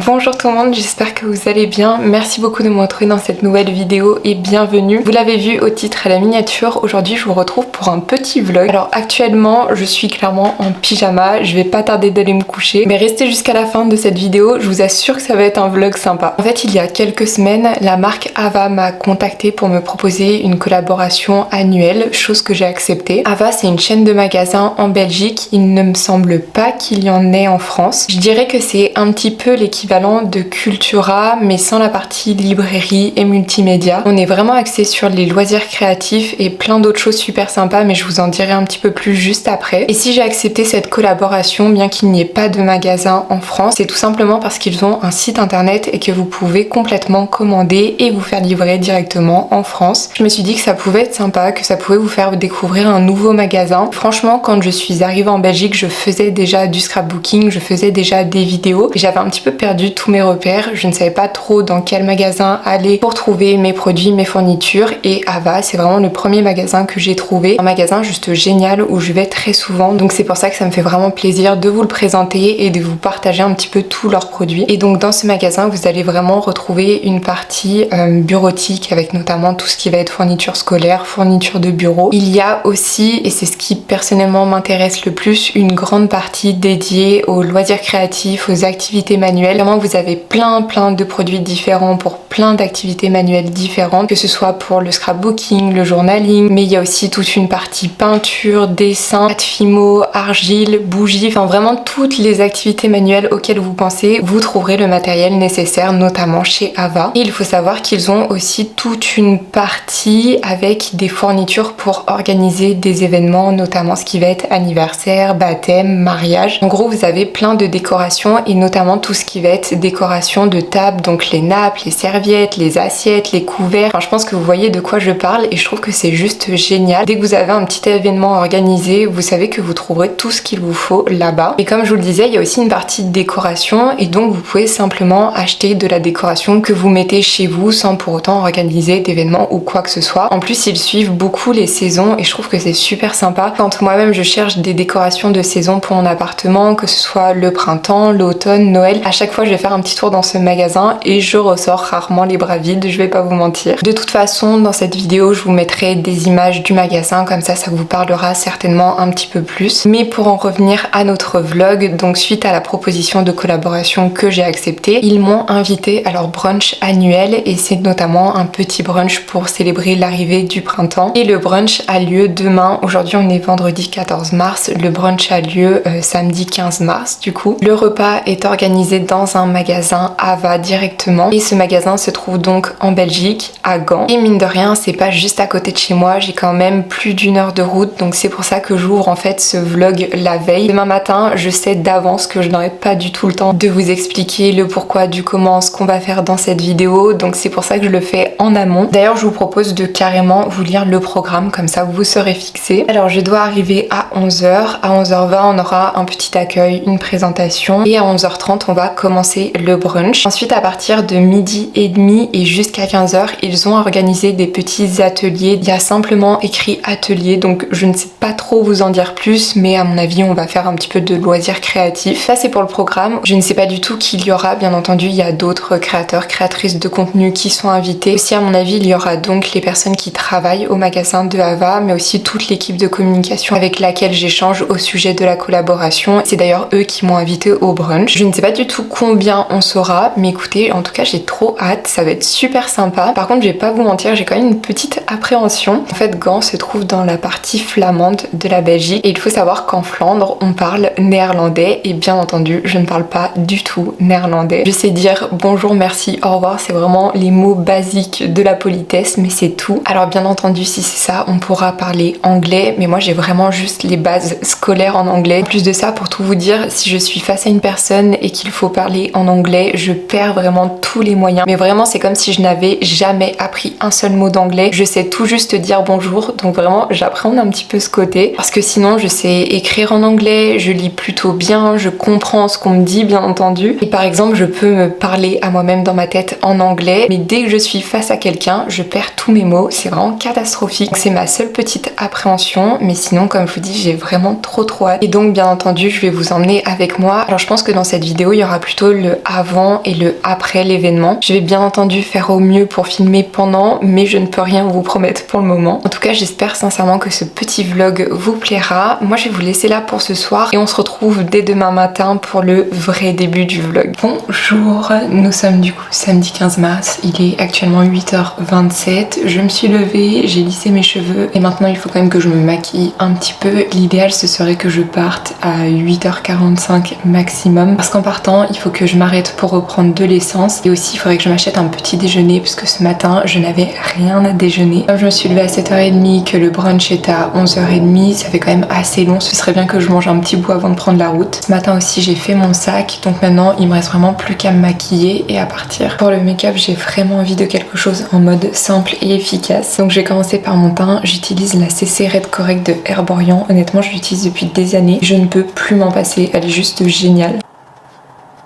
Bonjour tout le monde, j'espère que vous allez bien. Merci beaucoup de me retrouver dans cette nouvelle vidéo et bienvenue. Vous l'avez vu au titre et à la miniature, aujourd'hui je vous retrouve pour un petit vlog. Alors actuellement je suis clairement en pyjama, je vais pas tarder d'aller me coucher, mais restez jusqu'à la fin de cette vidéo, je vous assure que ça va être un vlog sympa. En fait il y a quelques semaines, la marque Ava m'a contacté pour me proposer une collaboration annuelle, chose que j'ai acceptée. Ava c'est une chaîne de magasins en Belgique, il ne me semble pas qu'il y en ait en France. Je dirais que c'est un petit peu l'équivalent de Cultura mais sans la partie librairie et multimédia. On est vraiment axé sur les loisirs créatifs et plein d'autres choses super sympas, mais je vous en dirai un petit peu plus juste après. Et si j'ai accepté cette collaboration bien qu'il n'y ait pas de magasin en France, c'est tout simplement parce qu'ils ont un site internet et que vous pouvez complètement commander et vous faire livrer directement en France. Je me suis dit que ça pouvait être sympa, que ça pouvait vous faire découvrir un nouveau magasin. Franchement, quand je suis arrivée en Belgique, je faisais déjà du scrapbooking, je faisais déjà des vidéos et j'avais un petit peu perdu tous mes repères. Je ne savais pas trop dans quel magasin aller pour trouver mes produits, mes fournitures, et Ava c'est vraiment le premier magasin que j'ai trouvé. Un magasin juste génial où je vais très souvent, donc c'est pour ça que ça me fait vraiment plaisir de vous le présenter et de vous partager un petit peu tous leurs produits. Et donc dans ce magasin vous allez vraiment retrouver une partie bureautique avec notamment tout ce qui va être fourniture scolaire, fourniture de bureau. Il y a aussi, et c'est ce qui personnellement m'intéresse le plus, une grande partie dédiée aux loisirs créatifs, aux activités manuelles. Vraiment vous avez plein de produits différents pour plein d'activités manuelles différentes, que ce soit pour le scrapbooking, le journaling, mais il y a aussi toute une partie peinture, dessin, pâte fimo, argile, bougie, enfin vraiment toutes les activités manuelles auxquelles vous pensez, vous trouverez le matériel nécessaire, notamment chez Ava. Et il faut savoir qu'ils ont aussi toute une partie avec des fournitures pour organiser des événements, notamment ce qui va être anniversaire, baptême, mariage. En gros vous avez plein de décorations et notamment tout ce qui va être décoration de table, donc les nappes, les serviettes, les assiettes, les couverts. Enfin, je pense que vous voyez de quoi je parle et je trouve que c'est juste génial. Dès que vous avez un petit événement organisé, vous savez que vous trouverez tout ce qu'il vous faut là-bas. Et comme je vous le disais, il y a aussi une partie de décoration et donc vous pouvez simplement acheter de la décoration que vous mettez chez vous sans pour autant organiser d'événements ou quoi que ce soit. En plus, ils suivent beaucoup les saisons et je trouve que c'est super sympa. Quand moi-même je cherche des décorations de saison pour mon appartement, que ce soit le printemps, l'automne, Noël, à chaque fois je vais faire un petit tour dans ce magasin et je ressors rarement les bras vides, je vais pas vous mentir. De toute façon, dans cette vidéo je vous mettrai des images du magasin, comme ça vous parlera certainement un petit peu plus. Mais pour en revenir à notre vlog, donc suite à la proposition de collaboration que j'ai acceptée, ils m'ont invité à leur brunch annuel et c'est notamment un petit brunch pour célébrer l'arrivée du printemps. Et le brunch a lieu demain, aujourd'hui on est vendredi 14 mars, le brunch a lieu samedi 15 mars du coup. Le repas est organisé dans un magasin Ava directement et ce magasin se trouve donc en Belgique, à Gand. Et mine de rien, c'est pas juste à côté de chez moi, j'ai quand même plus d'1 heure de route, donc c'est pour ça que j'ouvre en fait ce vlog la veille. Demain matin, je sais d'avance que je n'aurai pas du tout le temps de vous expliquer le pourquoi du comment, ce qu'on va faire dans cette vidéo, donc c'est pour ça que je le fais en amont. D'ailleurs, je vous propose de carrément vous lire le programme, comme ça vous serez fixé. Alors je dois arriver à 11h, à 11h20 on aura un petit accueil, une présentation et à 11h30 on va commencer le brunch. Ensuite à partir de 12h30 et jusqu'à 15h ils ont organisé des petits ateliers. Il y a simplement écrit atelier, donc je ne sais pas trop vous en dire plus, mais à mon avis on va faire un petit peu de loisirs créatifs. Ça c'est pour le programme. Je ne sais pas du tout qui il y aura, bien entendu il y a d'autres créateurs, créatrices de contenu qui sont invités. Aussi à mon avis il y aura donc les personnes qui travaillent au magasin de Ava, mais aussi toute l'équipe de communication avec laquelle j'échange au sujet de la collaboration. C'est d'ailleurs eux qui m'ont invité au brunch. Je ne sais pas du tout combien on saura, mais écoutez, en tout cas j'ai trop hâte, ça va être super sympa. Par contre je vais pas vous mentir, j'ai quand même une petite appréhension. En fait Gand se trouve dans la partie flamande de la Belgique et il faut savoir qu'en Flandre on parle néerlandais et bien entendu je ne parle pas du tout néerlandais. Je sais dire bonjour, merci, au revoir, c'est vraiment les mots basiques de la politesse, mais c'est tout. Alors bien entendu si c'est ça on pourra parler anglais, mais moi j'ai vraiment juste les bases scolaires en anglais. En plus de ça, pour tout vous dire, si je suis face à une personne et qu'il faut parler en anglais, je perds vraiment tous les moyens. Mais vraiment c'est comme si je n'avais jamais appris un seul mot d'anglais. Je sais tout juste dire bonjour, donc vraiment j'appréhende un petit peu ce côté, parce que sinon je sais écrire en anglais, je lis plutôt bien, je comprends ce qu'on me dit bien entendu, et par exemple je peux me parler à moi-même dans ma tête en anglais, mais dès que je suis face à quelqu'un je perds tous mes mots, c'est vraiment catastrophique. C'est ma seule petite appréhension, mais sinon comme je vous dis j'ai vraiment trop hâte. Et donc bien entendu je vais vous emmener avec moi. Alors je pense que dans cette vidéo il y aura plutôt le avant et le après l'événement. Je vais bien entendu faire au mieux pour filmer pendant, mais je ne peux rien vous promettre pour le moment. En tout cas, j'espère sincèrement que ce petit vlog vous plaira. Moi, je vais vous laisser là pour ce soir et on se retrouve dès demain matin pour le vrai début du vlog. Bonjour, nous sommes du coup samedi 15 mars, il est actuellement 8h27. Je me suis levée, j'ai lissé mes cheveux et maintenant il faut quand même que je me maquille un petit peu. L'idéal ce serait que je parte à 8h45 maximum parce qu'en partant il faut que je m'arrête pour reprendre de l'essence et aussi il faudrait que je m'achète un petit déjeuner puisque ce matin je n'avais rien à déjeuner. Comme je me suis levée à 7h30, que le brunch est à 11h30, ça fait quand même assez long. Ce serait bien que je mange un petit bout avant de prendre la route. Ce matin aussi j'ai fait mon sac, donc maintenant il me reste vraiment plus qu'à me maquiller et à partir. Pour le make-up j'ai vraiment envie de quelque chose en mode simple et efficace. Donc j'ai commencé par mon teint, j'utilise la CC Red Correct de Herborian. Honnêtement je l'utilise depuis des années, je ne peux plus m'en passer, elle est juste géniale.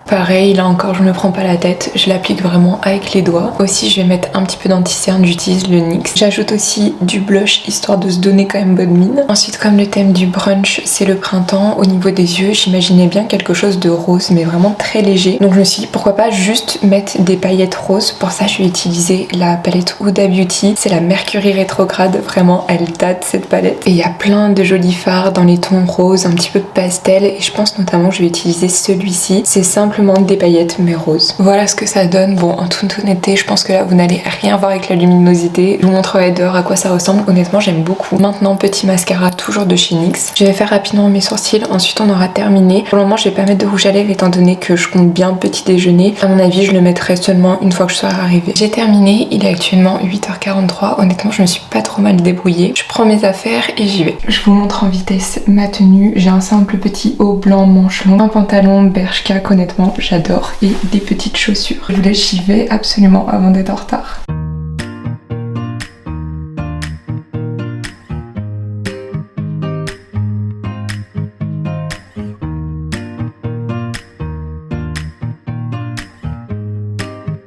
Pareil, là encore je me prends pas la tête, je l'applique vraiment avec les doigts. Aussi je vais mettre un petit peu d'anti-cerne, j'utilise le NYX. J'ajoute aussi du blush histoire de se donner quand même bonne mine. Ensuite comme le thème du brunch c'est le printemps, au niveau des yeux j'imaginais bien quelque chose de rose mais vraiment très léger. Donc je me suis dit pourquoi pas juste mettre des paillettes roses. Pour ça je vais utiliser la palette Huda Beauty, c'est la Mercury rétrograde, vraiment elle date cette palette. Et il y a plein de jolis fards dans les tons roses, un petit peu pastel et je pense notamment que je vais utiliser celui-ci. C'est simple des paillettes mais roses. Voilà ce que ça donne. Bon, en toute honnêteté, je pense que là vous n'allez rien voir avec la luminosité. Je vous montrerai dehors à quoi ça ressemble. Honnêtement, j'aime beaucoup. Maintenant, petit mascara toujours de chez NYX. Je vais faire rapidement mes sourcils. Ensuite, on aura terminé. Pour le moment, je vais pas mettre de rouge à lèvres étant donné que je compte bien petit déjeuner. À mon avis, je le mettrai seulement une fois que je serai arrivée. J'ai terminé. Il est actuellement 8h43. Honnêtement, je me suis pas trop mal débrouillée. Je prends mes affaires et j'y vais. Je vous montre en vitesse ma tenue. J'ai un simple petit haut blanc manche long, un pantalon Bershka, honnêtement j'adore, et des petites chaussures. Je vous laisse, j'y vais absolument avant d'être en retard.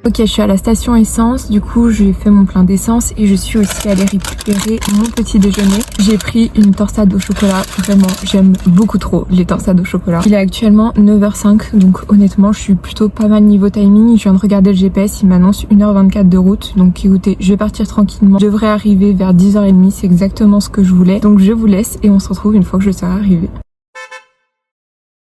Ok, je suis à la station essence, du coup j'ai fait mon plein d'essence et je suis aussi allée récupérer mon petit déjeuner. J'ai pris une torsade au chocolat, vraiment j'aime beaucoup trop les torsades au chocolat. Il est actuellement 9h05, donc honnêtement je suis plutôt pas mal niveau timing. Je viens de regarder le GPS, il m'annonce 1h24 de route, donc écoutez, je vais partir tranquillement. Je devrais arriver vers 10h30, c'est exactement ce que je voulais. Donc je vous laisse et on se retrouve une fois que je serai arrivée.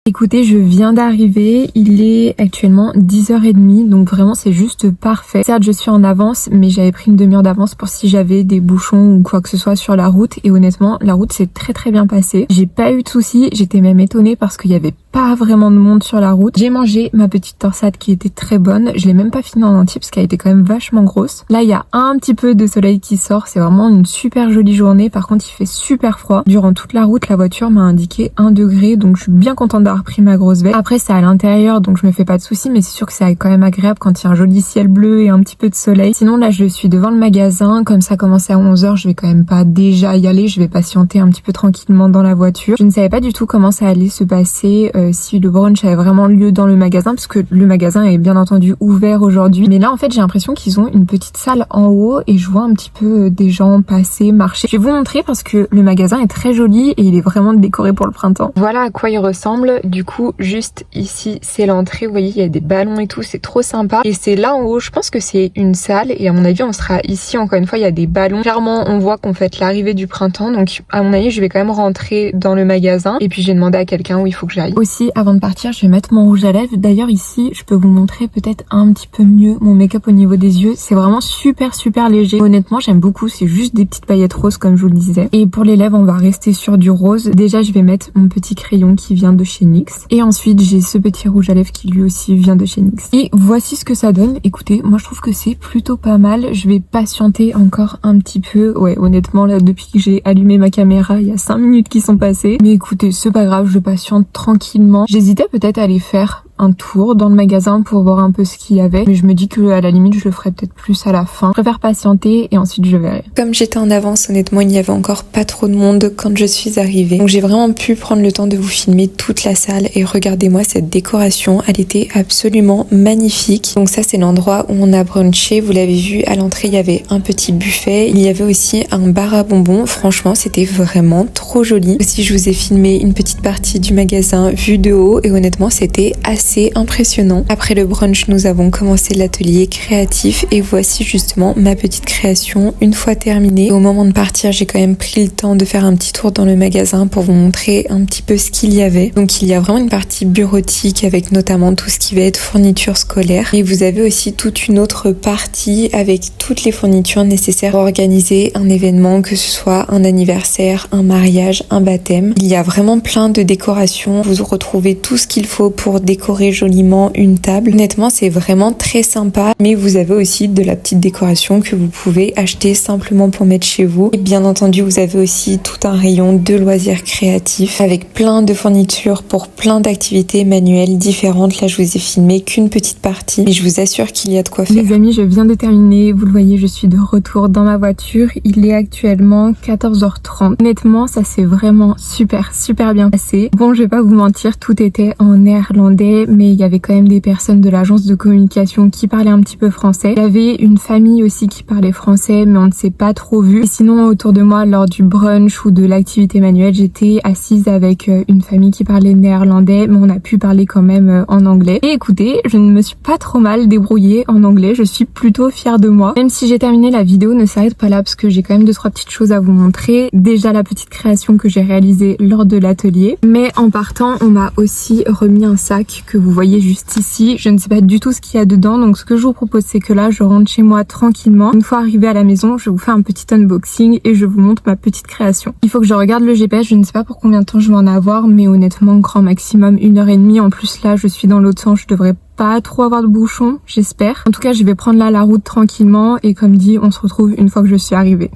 Écoutez, je viens d'arriver, il est actuellement 10h30, donc vraiment c'est juste parfait. Certes, je suis en avance, mais j'avais pris une demi-heure d'avance pour si j'avais des bouchons ou quoi que ce soit sur la route. Et honnêtement, la route s'est très bien passée. J'ai pas eu de soucis, j'étais même étonnée parce qu'il y avait pas vraiment de monde sur la route. J'ai mangé ma petite torsade qui était très bonne. Je l'ai même pas finie en entier parce qu'elle était quand même vachement grosse. Là, il y a un petit peu de soleil qui sort, c'est vraiment une super jolie journée. Par contre, il fait super froid. Durant toute la route, la voiture m'a indiqué 1 degré, donc je suis bien contente d'avoir pris ma grosse veste. Après c'est à l'intérieur donc je me fais pas de soucis, mais c'est sûr que c'est quand même agréable quand il y a un joli ciel bleu et un petit peu de soleil. Sinon là je suis devant le magasin, comme ça commence à 11h, je vais quand même pas déjà y aller, je vais patienter un petit peu tranquillement dans la voiture. Je ne savais pas du tout comment ça allait se passer, si le brunch avait vraiment lieu dans le magasin, parce que le magasin est bien entendu ouvert aujourd'hui. Mais là en fait j'ai l'impression qu'ils ont une petite salle en haut et je vois un petit peu des gens passer, marcher. Je vais vous montrer parce que le magasin est très joli et il est vraiment décoré pour le printemps. Voilà à quoi il ressemble. Du coup juste ici c'est l'entrée, vous voyez il y a des ballons et tout, c'est trop sympa. Et c'est là en haut, je pense que c'est une salle et à mon avis on sera ici. Encore une fois il y a des ballons, clairement on voit qu'on fête l'arrivée du printemps, donc à mon avis je vais quand même rentrer dans le magasin et puis j'ai demandé à quelqu'un où il faut que j'aille. Aussi avant de partir je vais mettre mon rouge à lèvres. D'ailleurs ici je peux vous montrer peut-être un petit peu mieux mon make-up au niveau des yeux, c'est vraiment super léger. Honnêtement j'aime beaucoup, c'est juste des petites paillettes roses comme je vous le disais. Et pour les lèvres on va rester sur du rose. Déjà je vais mettre mon petit crayon qui vient de chez NYX. Et ensuite j'ai ce petit rouge à lèvres qui lui aussi vient de chez NYX. Et voici ce que ça donne. Écoutez, moi je trouve que c'est plutôt pas mal. Je vais patienter encore un petit peu. Ouais, honnêtement là depuis que j'ai allumé ma caméra, il y a 5 minutes qui sont passées. Mais écoutez, c'est pas grave, je patiente tranquillement. J'hésitais peut-être à aller faire un tour dans le magasin pour voir un peu ce qu'il y avait, mais je me dis que à la limite je le ferai peut-être plus à la fin. Je préfère patienter et ensuite je verrai. Comme j'étais en avance, honnêtement il n'y avait encore pas trop de monde quand je suis arrivée, donc j'ai vraiment pu prendre le temps de vous filmer toute la salle. Et regardez-moi cette décoration, elle était absolument magnifique. Donc ça c'est l'endroit où on a brunché, vous l'avez vu à l'entrée il y avait un petit buffet, il y avait aussi un bar à bonbons. Franchement c'était vraiment trop joli. Aussi je vous ai filmé une petite partie du magasin vue de haut et honnêtement c'était assez assez impressionnant. Après le brunch, nous avons commencé l'atelier créatif et voici justement ma petite création une fois terminée. Et au moment de partir, j'ai quand même pris le temps de faire un petit tour dans le magasin pour vous montrer un petit peu ce qu'il y avait. Donc il y a vraiment une partie bureautique avec notamment tout ce qui va être fourniture scolaire. Et vous avez aussi toute une autre partie avec toutes les fournitures nécessaires pour organiser un événement, que ce soit un anniversaire, un mariage, un baptême. Il y a vraiment plein de décorations. Vous retrouvez tout ce qu'il faut pour décorer joliment une table. Honnêtement, c'est vraiment très sympa. Mais vous avez aussi de la petite décoration que vous pouvez acheter simplement pour mettre chez vous. Et bien entendu, vous avez aussi tout un rayon de loisirs créatifs avec plein de fournitures pour plein d'activités manuelles différentes. Là, je vous ai filmé qu'une petite partie, mais je vous assure qu'il y a de quoi faire. Les amis, je viens de terminer. Vous le voyez, je suis de retour dans ma voiture. Il est actuellement 14h30. Honnêtement, ça s'est vraiment super bien passé. Bon, je vais pas vous mentir, tout était en néerlandais, mais il y avait quand même des personnes de l'agence de communication qui parlaient un petit peu français. Il y avait une famille aussi qui parlait français, mais on ne s'est pas trop vu. Et sinon, autour de moi, lors du brunch ou de l'activité manuelle, j'étais assise avec une famille qui parlait néerlandais, mais on a pu parler quand même en anglais. Et écoutez, je ne me suis pas trop mal débrouillée en anglais, je suis plutôt fière de moi. Même si j'ai terminé, la vidéo ne s'arrête pas là parce que j'ai quand même 2-3 petites choses à vous montrer. Déjà la petite création que j'ai réalisée lors de l'atelier. Mais en partant, on m'a aussi remis un sac que vous voyez juste ici. Je ne sais pas du tout ce qu'il y a dedans, donc ce que je vous propose, c'est que là, je rentre chez moi tranquillement. Une fois arrivée à la maison, je vous fais un petit unboxing et je vous montre ma petite création. Il faut que je regarde le GPS, je ne sais pas pour combien de temps je vais en avoir, mais honnêtement, grand maximum 1h30. En plus là, je suis dans l'autre sens, je devrais pas trop avoir de bouchons, j'espère. En tout cas, je vais prendre là la route tranquillement et comme dit, on se retrouve une fois que je suis arrivée.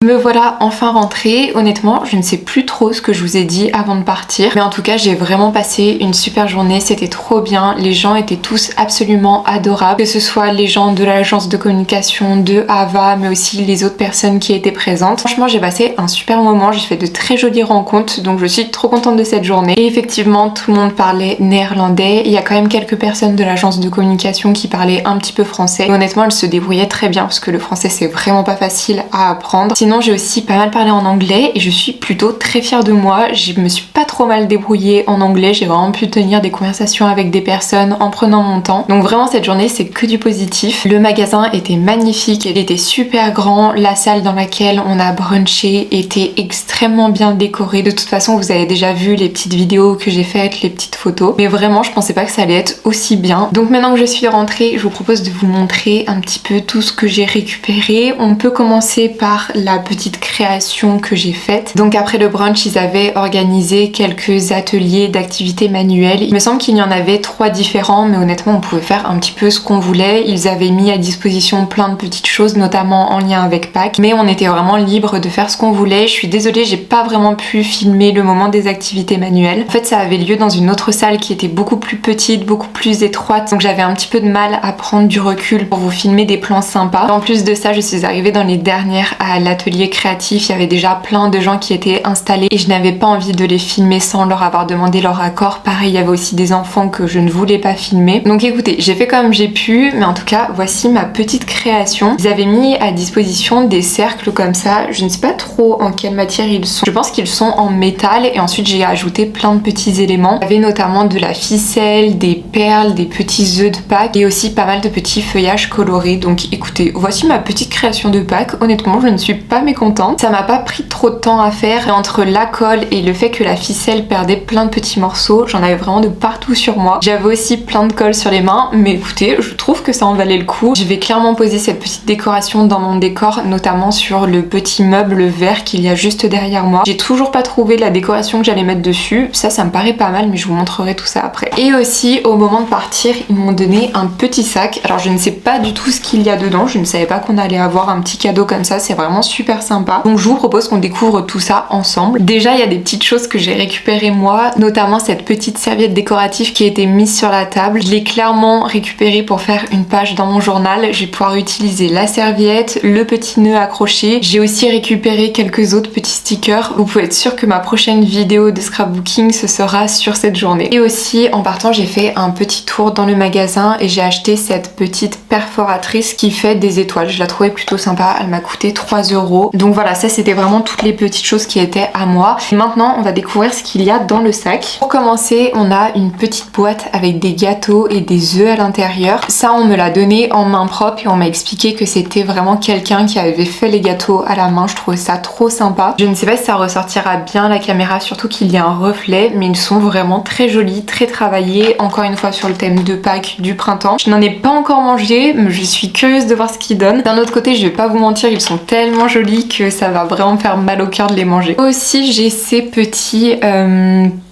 Me voilà enfin rentrée. Honnêtement, je ne sais plus trop ce que je vous ai dit avant de partir. Mais en tout cas, j'ai vraiment passé une super journée. C'était trop bien. Les gens étaient tous absolument adorables. Que ce soit les gens de l'agence de communication, de Ava, mais aussi les autres personnes qui étaient présentes. Franchement, j'ai passé un super moment. J'ai fait de très jolies rencontres. Donc je suis trop contente de cette journée. Et effectivement, tout le monde parlait néerlandais. Il y a quand même quelques personnes de l'agence de communication qui parlaient un petit peu français. Et honnêtement, elles se débrouillaient très bien parce que le français, c'est vraiment pas facile à apprendre. Sinon, j'ai aussi pas mal parlé en anglais et je suis plutôt très fière de moi. Je me suis pas trop mal débrouillée en anglais. J'ai vraiment pu tenir des conversations avec des personnes en prenant mon temps. Donc vraiment, cette journée, c'est que du positif. Le magasin était magnifique. Il était super grand. La salle dans laquelle on a brunché était extrêmement bien décorée. De toute façon, vous avez déjà vu les petites vidéos que j'ai faites, les petites photos. Mais vraiment, je pensais pas que ça allait être aussi bien. Donc maintenant que je suis rentrée, je vous propose de vous montrer un petit peu tout ce que j'ai récupéré. On peut commencer par la petite création que j'ai faite. Donc après le brunch, ils avaient organisé quelques ateliers d'activités manuelles. Il me semble qu'il y en avait 3 différents, mais honnêtement, on pouvait faire un petit peu ce qu'on voulait. Ils avaient mis à disposition plein de petites choses, notamment en lien avec Pâques, mais on était vraiment libre de faire ce qu'on voulait. Je suis désolée, j'ai pas vraiment pu filmer le moment des activités manuelles. En fait, ça avait lieu dans une autre salle qui était beaucoup plus petite, beaucoup plus étroite, donc j'avais un petit peu de mal à prendre du recul pour vous filmer des plans sympas. En plus de ça, je suis arrivée dans les dernières à l'atelier créatif. Il y avait déjà plein de gens qui étaient installés et je n'avais pas envie de les filmer sans leur avoir demandé leur accord. Pareil, il y avait aussi des enfants que je ne voulais pas filmer. Donc écoutez, j'ai fait comme j'ai pu, mais en tout cas, voici ma petite création. Ils avaient mis à disposition des cercles comme ça. Je ne sais pas trop en quelle matière ils sont. Je pense qu'ils sont en métal et ensuite j'ai ajouté plein de petits éléments. Il y avait notamment de la ficelle, des perles, des petits œufs de Pâques et aussi pas mal de petits feuillages colorés. Donc écoutez, voici ma petite création de Pâques. Honnêtement, je ne suis pas mécontente. Ça m'a pas pris trop de temps à faire et entre la colle et le fait que la ficelle perdait plein de petits morceaux, j'en avais vraiment de partout sur moi. J'avais aussi plein de colle sur les mains, mais écoutez, je trouve que ça en valait le coup. Je vais clairement poser cette petite décoration dans mon décor, notamment sur le petit meuble vert qu'il y a juste derrière moi. J'ai toujours pas trouvé la décoration que j'allais mettre dessus. Ça me paraît pas mal, mais je vous montrerai tout ça après. Et aussi, au moment de partir, ils m'ont donné un petit sac. Alors je ne sais pas du tout ce qu'il y a dedans. Je ne savais pas qu'on allait avoir un petit cadeau comme ça. C'est vraiment super sympa. Donc je vous propose qu'on découvre tout ça ensemble. Déjà, il y a des petites choses que j'ai récupérées moi, notamment cette petite serviette décorative qui a été mise sur la table. Je l'ai clairement récupérée pour faire une page dans mon journal. Je vais pouvoir utiliser la serviette, le petit nœud accroché. J'ai aussi récupéré quelques autres petits stickers. Vous pouvez être sûr que ma prochaine vidéo de scrapbooking ce sera sur cette journée. Et aussi, en partant, j'ai fait un petit tour dans le magasin et j'ai acheté cette petite perforatrice qui fait des étoiles. Je la trouvais plutôt sympa, elle m'a coûté 3 €. Donc voilà, ça c'était vraiment toutes les petites choses qui étaient à moi. Et maintenant on va découvrir ce qu'il y a dans le sac. Pour commencer, on a une petite boîte avec des gâteaux et des œufs à l'intérieur. Ça on me l'a donné en main propre et on m'a expliqué que c'était vraiment quelqu'un qui avait fait les gâteaux à la main. Je trouvais ça trop sympa. Je ne sais pas si ça ressortira bien à la caméra, surtout qu'il y a un reflet, mais ils sont vraiment très jolis, très travaillés. Encore une fois sur le thème de Pâques, du printemps. Je n'en ai pas encore mangé, mais je suis curieuse de voir ce qu'ils donnent. D'un autre côté, je vais pas vous mentir, ils sont tellement jolis que ça va vraiment me faire mal au cœur de les manger. Aussi, j'ai ces petits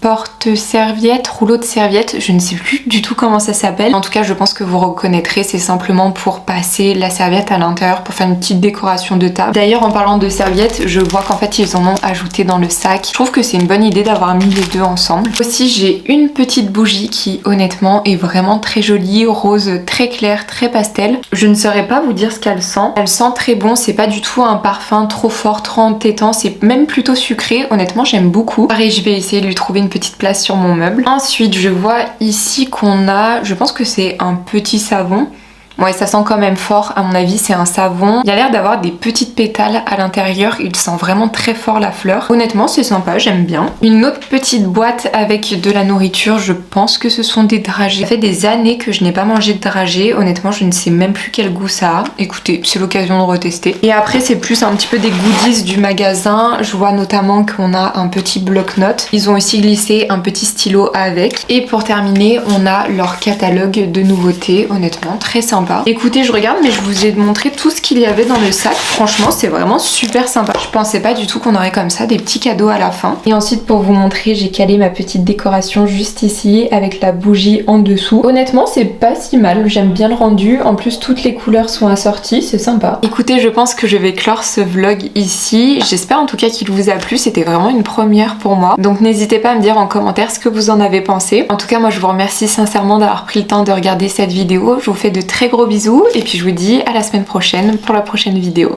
porte-serviettes, rouleaux de serviettes. Je ne sais plus du tout comment ça s'appelle. En tout cas, je pense que vous reconnaîtrez. C'est simplement pour passer la serviette à l'intérieur, pour faire une petite décoration de table. D'ailleurs, en parlant de serviettes, je vois qu'en fait, ils en ont ajouté dans le sac. Je trouve que c'est une bonne idée d'avoir mis les deux ensemble. Aussi, j'ai une petite bougie qui, honnêtement, est vraiment très jolie, rose très clair, très pastel. Je ne saurais pas vous dire ce qu'elle sent. Elle sent très bon, c'est pas du tout un parfum trop fort, trop entêtant, c'est même plutôt sucré. Honnêtement, j'aime beaucoup. Pareil, je vais essayer de lui trouver une petite place sur mon meuble. Ensuite, je vois ici qu'on a, je pense que c'est un petit savon. Ouais, ça sent quand même fort, à mon avis c'est un savon. Il a l'air d'avoir des petites pétales à l'intérieur, il sent vraiment très fort la fleur. Honnêtement c'est sympa, j'aime bien. Une autre petite boîte avec de la nourriture, je pense que ce sont des dragées. Ça fait des années que je n'ai pas mangé de dragées, honnêtement je ne sais même plus quel goût ça a. Écoutez, c'est l'occasion de retester. Et après c'est plus un petit peu des goodies du magasin. Je vois notamment qu'on a un petit bloc-notes. Ils ont aussi glissé un petit stylo avec. Et pour terminer, on a leur catalogue de nouveautés, honnêtement très sympa. Écoutez, je regarde, mais je vous ai montré tout ce qu'il y avait dans le sac. Franchement, c'est vraiment super sympa. Je pensais pas du tout qu'on aurait comme ça des petits cadeaux à la fin. Et ensuite, pour vous montrer, j'ai calé ma petite décoration juste ici avec la bougie en dessous. Honnêtement, c'est pas si mal. J'aime bien le rendu. En plus, toutes les couleurs sont assorties. C'est sympa. Écoutez, je pense que je vais clore ce vlog ici. J'espère en tout cas qu'il vous a plu. C'était vraiment une première pour moi. Donc, n'hésitez pas à me dire en commentaire ce que vous en avez pensé. En tout cas, moi, je vous remercie sincèrement d'avoir pris le temps de regarder cette vidéo. Je vous fais de très gros bisous et puis je vous dis à la semaine prochaine pour la prochaine vidéo.